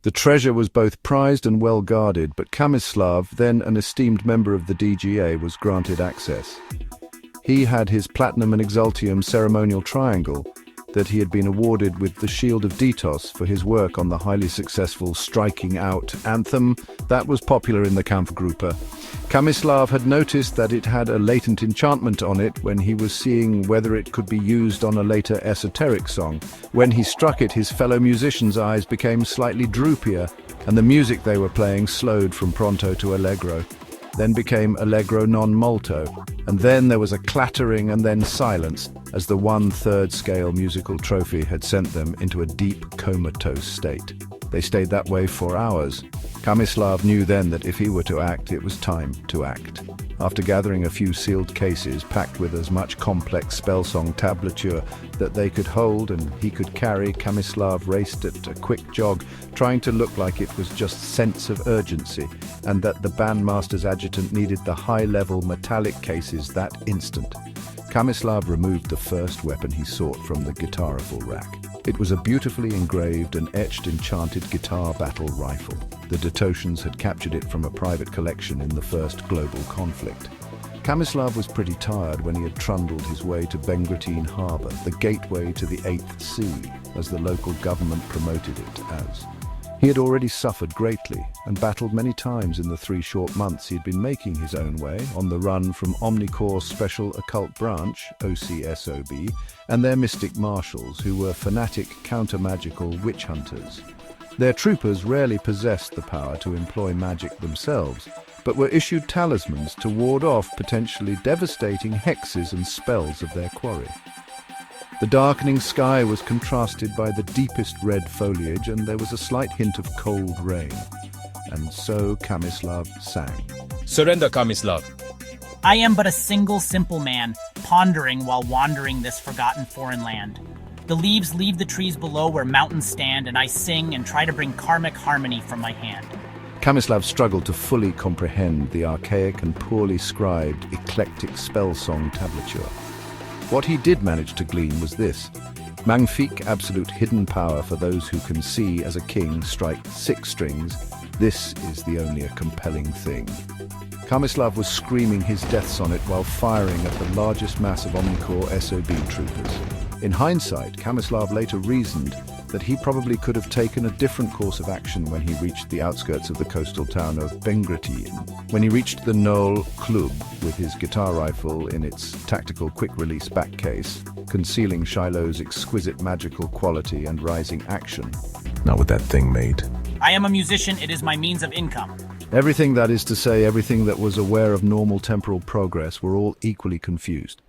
The treasure was both prized and well guarded, but Khamislav, then an esteemed member of the DGA, was granted access. He had his Platinum and Exaltium ceremonial triangle that he had been awarded with the Shield of Ditos for his work on the highly successful Striking Out anthem that was popular in the Kampfgruppe. Khamislav had noticed that it had a latent enchantment on it when he was seeing whether it could be used on a later esoteric song. When he struck it, his fellow musicians' eyes became slightly droopier, and the music they were playing slowed from pronto to allegro, then became allegro non molto, and then there was a clattering and then silence as the 1/3 scale musical trophy had sent them into a deep comatose state. They stayed that way for hours. Khamislav knew then that if he were to act, it was time to act. After gathering a few sealed cases packed with as much complex spellsong tablature that they could hold and he could carry, Khamislav raced at a quick jog, trying to look like it was just sense of urgency and that the bandmaster's adjutant needed the high-level metallic cases that instant. Khamislav removed the first weapon he sought from the Guitar-Rifle rack. It was a beautifully engraved and etched Enchanted Guitar Battle Rifle. The Detotians had captured it from a private collection in the first global conflict. Khamislav was pretty tired when he had trundled his way to Bengratine Harbour, the gateway to the Eighth Sea, as the local government promoted it as. He had already suffered greatly and battled many times in the 3 short months he had been making his own way on the run from Omni-Corps Special Occult Branch, OCSOB, and their mystic marshals, who were fanatic counter-magical witch hunters. Their troopers rarely possessed the power to employ magic themselves, but were issued talismans to ward off potentially devastating hexes and spells of their quarry. The darkening sky was contrasted by the deepest red foliage, and there was a slight hint of cold rain. And so Khamislav sang. Surrender, Khamislav. I am but a single simple man, pondering while wandering this forgotten foreign land. The leaves leave the trees below where mountains stand, and I sing and try to bring karmic harmony from my hand. Khamislav struggled to fully comprehend the archaic and poorly scribed, eclectic spellsong tablature. What he did manage to glean was this: magnifique, absolute hidden power for those who can see as a king strike 6 strings. This is the only a compelling thing. Khamislav was screaming his death sonnet while firing at the largest mass of Omni-Corps SOB troopers. In hindsight, Khamislav later reasoned that he probably could have taken a different course of action when he reached the outskirts of the coastal town of Bengratine. When he reached the Knoll Club with his guitar rifle in its tactical quick-release back case, concealing Shyloh's exquisite magical quality and rising action. Not with that thing made. I am a musician, it is my means of income. Everything, that is to say, everything that was aware of normal temporal progress, were all equally confused.